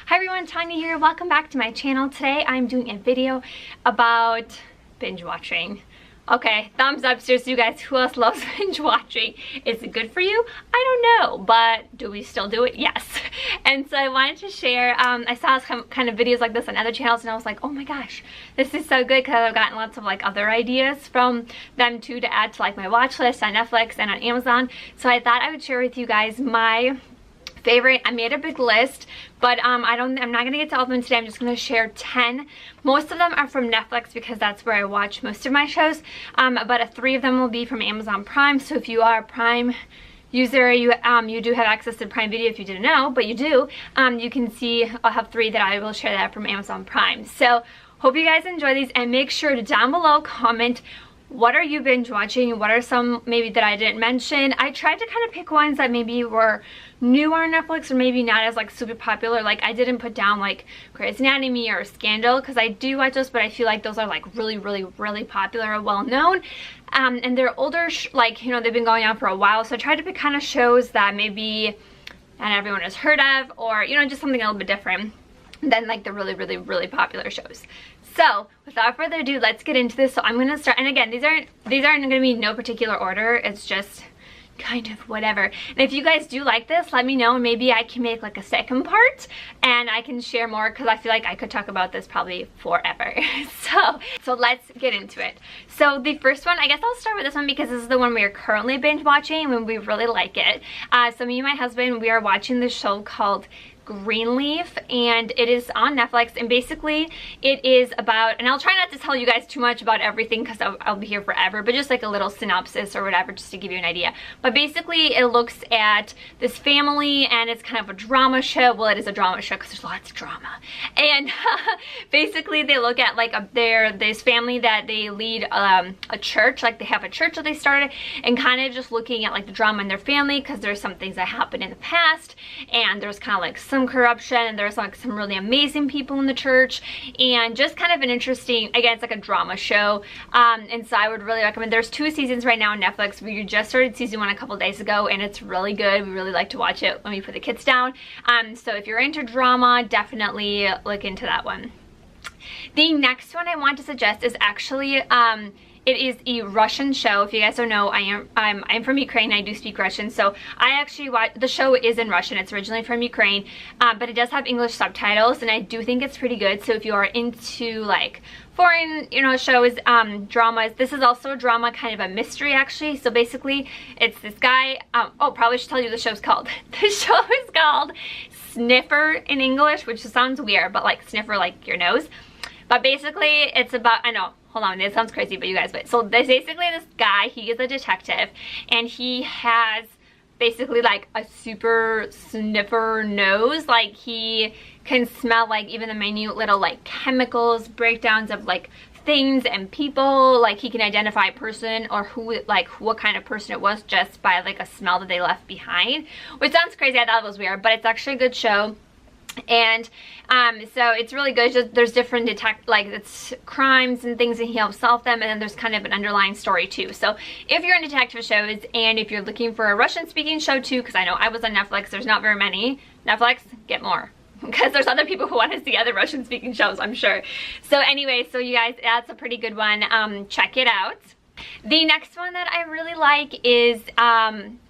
Hi everyone, Tanya here. Welcome back to my channel. Today I'm doing a video about binge watching. Okay, thumbs up, seriously you guys, who else loves binge watching? Is it good for you? I don't know, but do we still do it? Yes. And so I wanted to share, I saw some kind of videos like this on other channels and I was like, oh my gosh, this is so good, because I've gotten lots of like other ideas from them too to add to like my watch list on Netflix and on Amazon. So I thought I would share with you guys my favorite. I made a big list, but I'm not gonna get to all of them today. I'm just gonna share 10. Most of them are from Netflix because that's where I watch most of my shows, but 3 of them will be from Amazon Prime. So if you are a Prime user, you do have access to Prime Video. If you didn't know, but you do, you can see I'll have 3 that I will share that from Amazon Prime. So hope you guys enjoy these, and make sure to down below comment what are you binge watching, what are some maybe that I didn't mention. I tried to kind of pick ones that maybe were new on Netflix or maybe not as like super popular. Like I didn't put down like Grey's Anatomy or Scandal because I do watch those, but I feel like those are like really popular or well known, and they're older, like, you know, they've been going on for a while. So I tried to pick kind of shows that maybe not everyone has heard of, or, you know, just something a little bit different than like the really popular shows. So without further ado, let's get into this. So I'm gonna start, and again, these aren't gonna be no particular order, it's just kind of whatever. And if you guys do like this, let me know, and maybe I can make like a second part and I can share more, because I feel like I could talk about this probably forever. so let's get into it. So the first one, I guess I'll start with this one because this is the one we are currently binge watching and we really like it. So me and my husband, we are watching this show called Greenleaf, and it is on Netflix, and basically it is about, and I'll try not to tell you guys too much about everything because I'll be here forever, but just like a little synopsis or whatever, just to give you an idea. But basically it looks at this family, and it's kind of a drama show. Well, it is a drama show because there's lots of drama, and basically they look at like this family that they lead a church, like they have a church that they started, and kind of just looking at like the drama in their family, because there's some things that happened in the past, and there's kind of like some corruption, and there's like some really amazing people in the church, and just kind of an interesting, again, it's like a drama show, and so I would really recommend. There's 2 seasons right now on Netflix. We just started season 1 a couple days ago, and it's really good. We really like to watch it when we put the kids down, so if you're into drama, definitely look into that one. The next one I want to suggest is actually it is a Russian show. If you guys don't know, I'm from Ukraine. I do speak Russian, so I actually watch, the show is in Russian. It's originally from Ukraine, but it does have English subtitles, and I do think it's pretty good. So if you are into like foreign, you know, shows, dramas, this is also a drama, kind of a mystery actually. So basically it's this guy, oh, probably should tell you the show's called. The show is called Sniffer in English, which sounds weird, but like sniffer like your nose. But basically it's about, I know, hold on, this sounds crazy, but you guys, so there's basically this guy, he is a detective, and he has basically like a super sniffer nose. Like he can smell like even the minute little like chemicals, breakdowns of like things and people. Like he can identify a person or who, like what kind of person it was, just by like a smell that they left behind, which sounds crazy. I thought it was weird, but it's actually a good show. And so it's really good. Just, there's different like it's crimes and things, and he helps solve them, and then there's kind of an underlying story too. So if you're into detective shows, and if you're looking for a Russian speaking show too, because I know I was on Netflix, there's not very many. Netflix, get more, because there's other people who want to see other Russian speaking shows, I'm sure. So anyway, so you guys, that's a pretty good one. Check it out. The next one that I really like is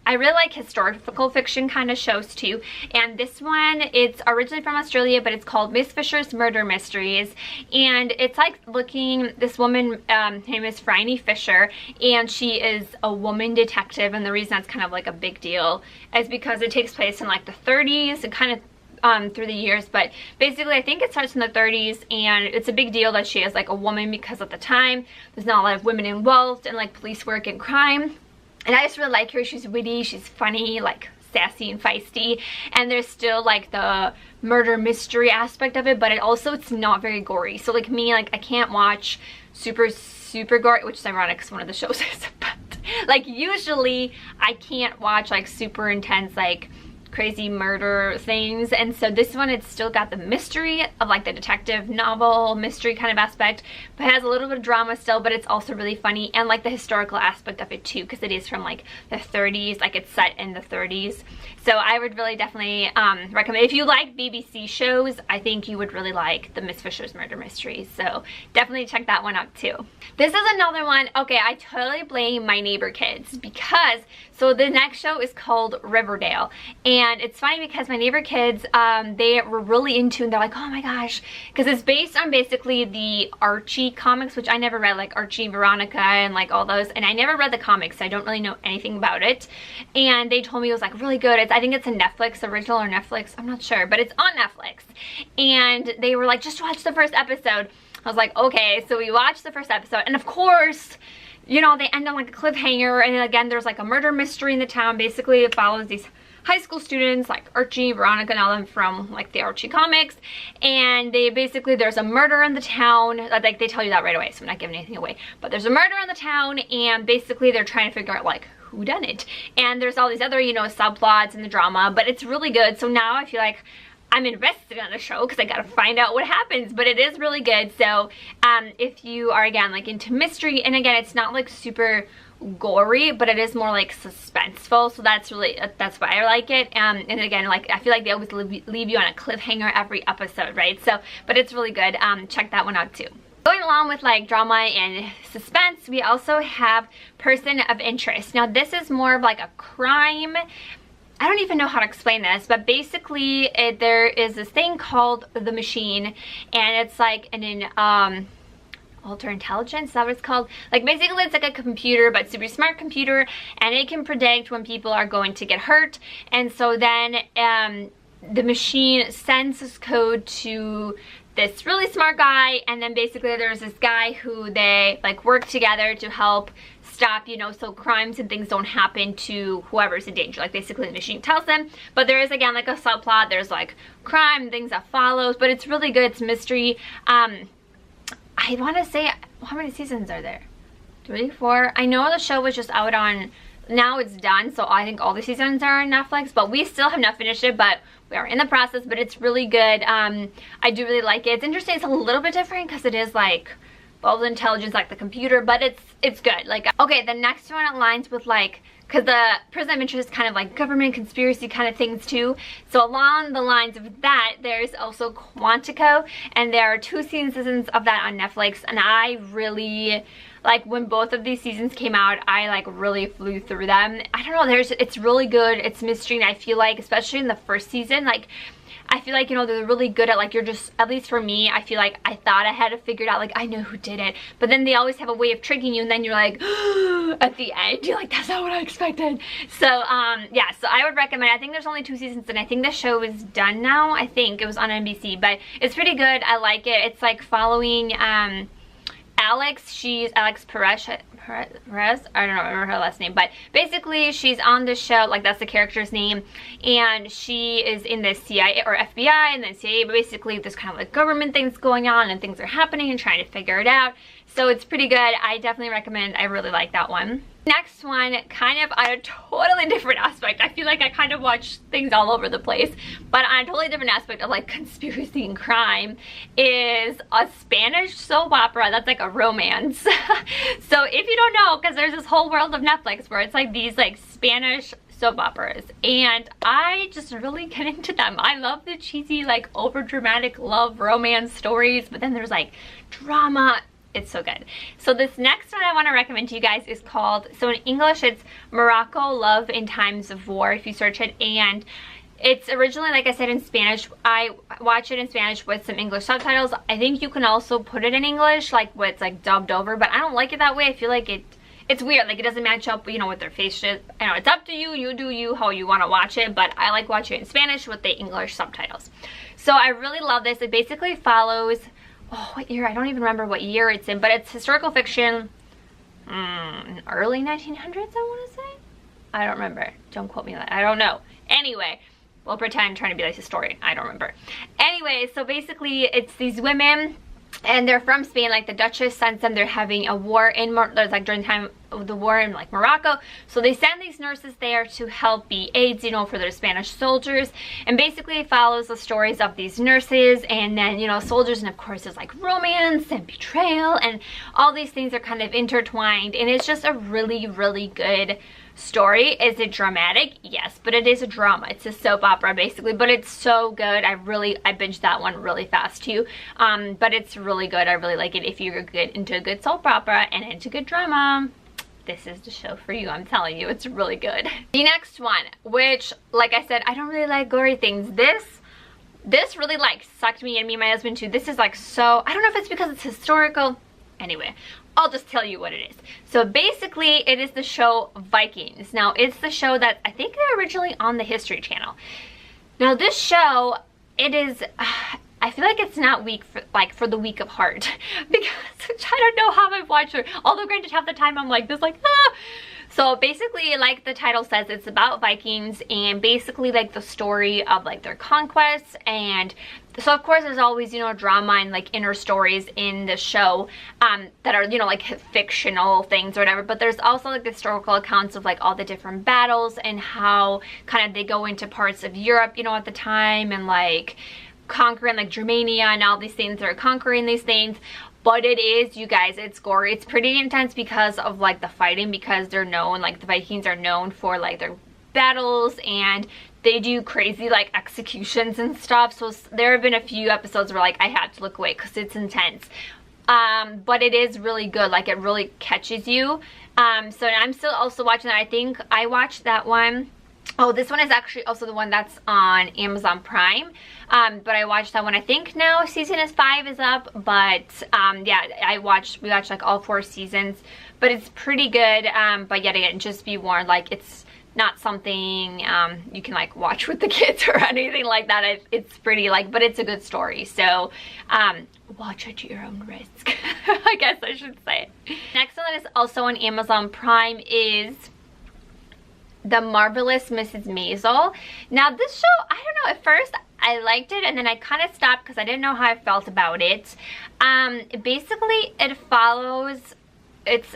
I really like historical fiction kind of shows too, and this one, it's originally from Australia, but it's called Miss Fisher's Murder Mysteries, and it's like looking, this woman, her name is Franny Fisher, and she is a woman detective, and the reason that's kind of like a big deal is because it takes place in like the 30s and kind of through the years, but basically I think it starts in the 30s, and it's a big deal that she is like a woman, because at the time there's not a lot of women involved in like police work and crime. And I just really like her. She's witty, she's funny, like sassy and feisty, and there's still like the murder mystery aspect of it, but it's not very gory. So like me, like I can't watch super gory, which is ironic because one of the shows is, but like usually I can't watch like super intense like crazy murder things. And so this one, it's still got the mystery of like the detective novel mystery kind of aspect, but it has a little bit of drama still, but it's also really funny, and like the historical aspect of it too, because it is from like the 30s, like it's set in the 30s. So I would really definitely recommend, if you like BBC shows, I think you would really like the Miss Fisher's Murder Mysteries. So definitely check that one out too. This is another one. Okay, I totally blame my neighbor kids, because so the next show is called Riverdale, and it's funny because my neighbor kids, they were really into, and they're like, oh my gosh, because it's based on basically the Archie comics, which I never read, like Archie, Veronica, and like all those, and I never read the comics, so I don't really know anything about it. And they told me it was like really good. I think it's a Netflix original or Netflix, I'm not sure, but it's on Netflix. And they were like, just watch the first episode. I was like, okay, so we watched the first episode, and of course, you know, they end on like a cliffhanger, and again, there's like a murder mystery in the town. Basically, it follows these high school students like Archie, Veronica, and all them from like the Archie comics, and they basically, there's a murder in the town. Like they tell you that right away, so I'm not giving anything away, but there's a murder in the town, and basically they're trying to figure out like who done it. And there's all these other, you know, subplots in the drama, but it's really good. So now I feel like I'm invested in the show because I gotta find out what happens, but it is really good. So if you are, again, like into mystery, and again, it's not like super gory, but it is more like suspenseful, so that's really, that's why I like it. And again, like I feel like they always leave you on a cliffhanger every episode, right? So, but it's really good. Check that one out too. Going along with like drama and suspense, we also have Person of Interest. Now this is more of like a crime. I don't even know how to explain this, but basically there is this thing called the Machine, and it's like an alter intelligence, is that what it's called? Like basically it's like a computer, but super smart computer, and it can predict when people are going to get hurt. And so then the machine sends this code to this really smart guy, and then basically there's this guy who they like work together to help stop, you know, so crimes and things don't happen to whoever's in danger. Like basically the machine tells them, but there is again like a subplot, there's like crime, things that follows, but it's really good. It's mystery. I want to say, how many seasons are there? 3, 4? I know the show was just out on, now it's done, so I think all the seasons are on Netflix, but we still have not finished it, but we are in the process. But it's really good. I do really like it. It's interesting. It's a little bit different because it is like all the intelligence, like the computer, but it's good. Like, okay, the next one aligns with like, because the Person of Interest is kind of like government conspiracy kind of things too. So along the lines of that, there's also Quantico, and there are 2 seasons of that on Netflix, and I really, like when both of these seasons came out, I like really flew through them. I don't know, it's really good. It's mystery, and I feel like, especially in the first season, like I feel like, you know, they're really good at like, you're just, at least for me, I feel like I thought I had it figured out, like I know who did it, but then they always have a way of tricking you, and then you're like, at the end, you're like, that's not what I expected. So yeah, so I would recommend. I think there's only 2 seasons, and I think the show is done now. I think it was on NBC, but it's pretty good. I like it. It's like following Alex. She's Alex Perez. I don't remember her last name, but basically she's on the show, like that's the character's name, and she is in the CIA or FBI, and then CIA, but basically there's kind of like government things going on, and things are happening and trying to figure it out. So it's pretty good. I definitely recommend. I really like that one. Next one, kind of on a totally different aspect. I feel like I kind of watch things all over the place, but on a totally different aspect of like conspiracy and crime, is a Spanish soap opera that's like a romance. So if you don't know, because there's this whole world of Netflix where it's like these like Spanish soap operas, and I just really get into them. I love the cheesy, like over dramatic love romance stories, but then there's like drama. It's so good. So this next one I want to recommend to you guys is called, so in English it's Morocco Love in Times of War, if you search it, and it's originally, like I said, in Spanish. I watch it in Spanish with some English subtitles. I think you can also put it in English, like what's like dubbed over, but I don't like it that way. I feel like it's weird, like it doesn't match up, you know, with their faces. I know it's up to you, you do you, how you want to watch it, but I like watching it in Spanish with the English subtitles. So I really love this. It basically follows, oh, what year? I don't even remember what year it's in, but it's historical fiction, early 1900s, I want to say. I don't remember. Don't quote me on that. I don't know. Anyway, we'll pretend, trying to be like a historian. I don't remember. Anyway, so basically it's these women, and they're from Spain. Like the Duchess sends them. They're having a war in there's like during the time of the war in like Morocco, so they send these nurses there to help be aides, you know, for their Spanish soldiers. And basically it follows the stories of these nurses and then, you know, soldiers, and of course there's like romance and betrayal, and all these things are kind of intertwined, and it's just a really, really good story. Is it dramatic? Yes, but it is a drama. It's a soap opera basically, but it's so good. I binged that one really fast too. But it's really good. I really like it. If you're into a good soap opera and into good drama, this is the show for you. I'm telling you, it's really good. The next one, which like I said, I don't really like gory things. This really like sucked me and my husband too. This is like, so I don't know if it's because it's historical. Anyway, I'll just tell you what it is. So basically it is the show Vikings. Now it's the show that I think they're originally on the History Channel. Now this show, it is, I feel like it's not weak for the weak of heart, because I don't know how I've watched it. Although granted, half the time I'm like this, like ah. So basically, like the title says, it's about Vikings and basically like the story of like their conquests. And so of course there's always, you know, drama and like inner stories in the show that are, you know, like fictional things or whatever. But there's also like historical accounts of like all the different battles and how kind of they go into parts of Europe, you know, at the time, and like conquering like Germania and all these things. They're conquering these things. But it is, you guys, it's gory. It's pretty intense because of like the fighting, because they're known, like the Vikings are known for like their battles, and they do crazy like executions and stuff. So there have been a few episodes where like I had to look away because it's intense. But it is really good. Like it really catches you. So I'm still also watching that. I think I watched that one. Oh, this one is actually also the one that's on Amazon Prime. But I watched that one. I think now season 5 is up. But yeah, we watched like all 4 seasons. But it's pretty good. But yet again, just be warned, like it's not something you can like watch with the kids or anything like that. It's pretty like, but it's a good story. So watch at your own risk. I guess I should say. Next one that is also on Amazon Prime is The Marvelous Mrs. Maisel. Now this show, I don't know, at first I liked it and then I kind of stopped because I didn't know how I felt about it. Basically it follows, it's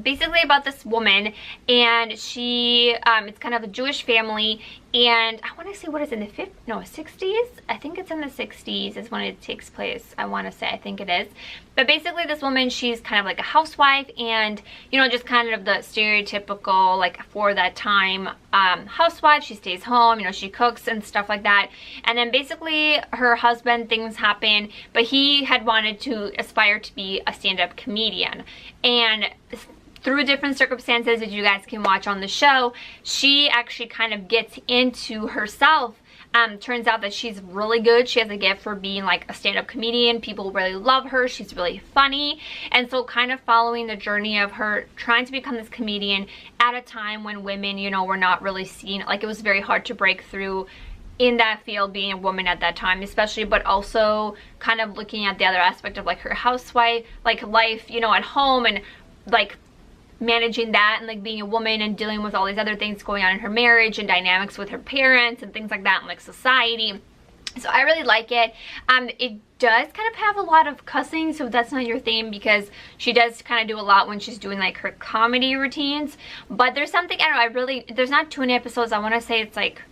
basically about this woman, and she it's kind of a Jewish family, and I want to say, what is it, in the 60s? I think it's in the 60s is when it takes place. I want to say, I think it is. But basically this woman, she's kind of like a housewife, and you know, just kind of the stereotypical like for that time housewife. She stays home, you know, she cooks and stuff like that. And then basically her husband, things happen, but he had wanted to aspire to be a stand-up comedian, and through different circumstances that you guys can watch on the show, she actually kind of gets into herself. Turns out that she's really good. She has a gift for being like a stand-up comedian. People really love her. She's really funny. And so kind of following the journey of her trying to become this comedian at a time when women, you know, were not really seen. Like it was very hard to break through in that field, being a woman at that time especially, but also kind of looking at the other aspect of like her housewife, like life, you know, at home, and like managing that, and like being a woman and dealing with all these other things going on in her marriage and dynamics with her parents and things like that, and like society. So I really like it. It does kind of have a lot of cussing, so if that's not your thing, because she does kind of do a lot when she's doing like her comedy routines. But there's something, I don't know, there's not too many episodes. I want to say it's like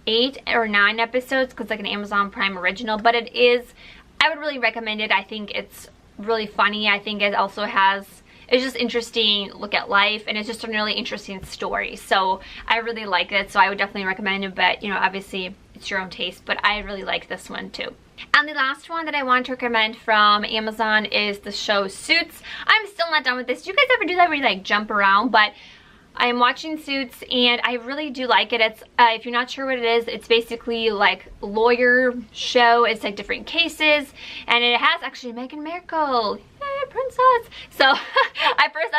8 or 9 episodes, because like an Amazon Prime original. But it is, I would really recommend it. I think it's really funny. I think it also has, it's just interesting look at life, and it's just a really interesting story. So I really like it. So I would definitely recommend it, but you know, obviously it's your own taste, but I really like this one too. And the last one that I want to recommend from Amazon is the show Suits. I'm still not done with this. Do you guys ever do that where you like jump around? But I am watching Suits and I really do like it. It's if you're not sure what it is, it's basically like lawyer show. It's like different cases, and it has actually Meghan Markle. Yay, princess. So at first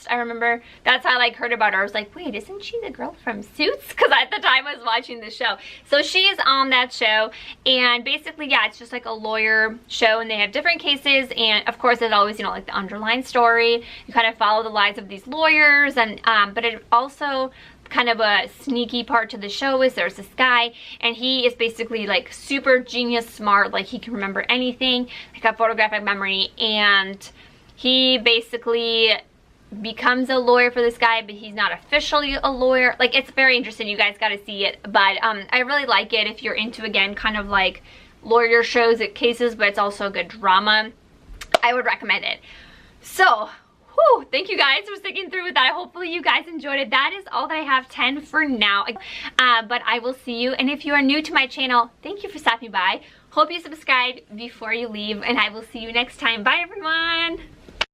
I remember that's how I like heard about her. I was like, wait, isn't she the girl from Suits? Because at the time I was watching the show. So she is on that show, and basically, yeah, it's just like a lawyer show, and they have different cases, and of course there's always, you know, like the underlying story. You kind of follow the lives of these lawyers, and but it also kind of a sneaky part to the show is there's this guy, and he is basically like super genius smart, like he can remember anything, like a photographic memory, and he basically becomes a lawyer for this guy, but he's not officially a lawyer. Like, it's very interesting. You guys got to see it. But I really like it if you're into, again, kind of like lawyer shows at cases, but it's also a good drama. I would recommend it. So, whew, thank you guys for sticking through with that. Hopefully you guys enjoyed it. That is all that I have 10 for now. But I will see you. And if you are new to my channel, thank you for stopping by. Hope you subscribe before you leave, and I will see you next time. Bye, everyone.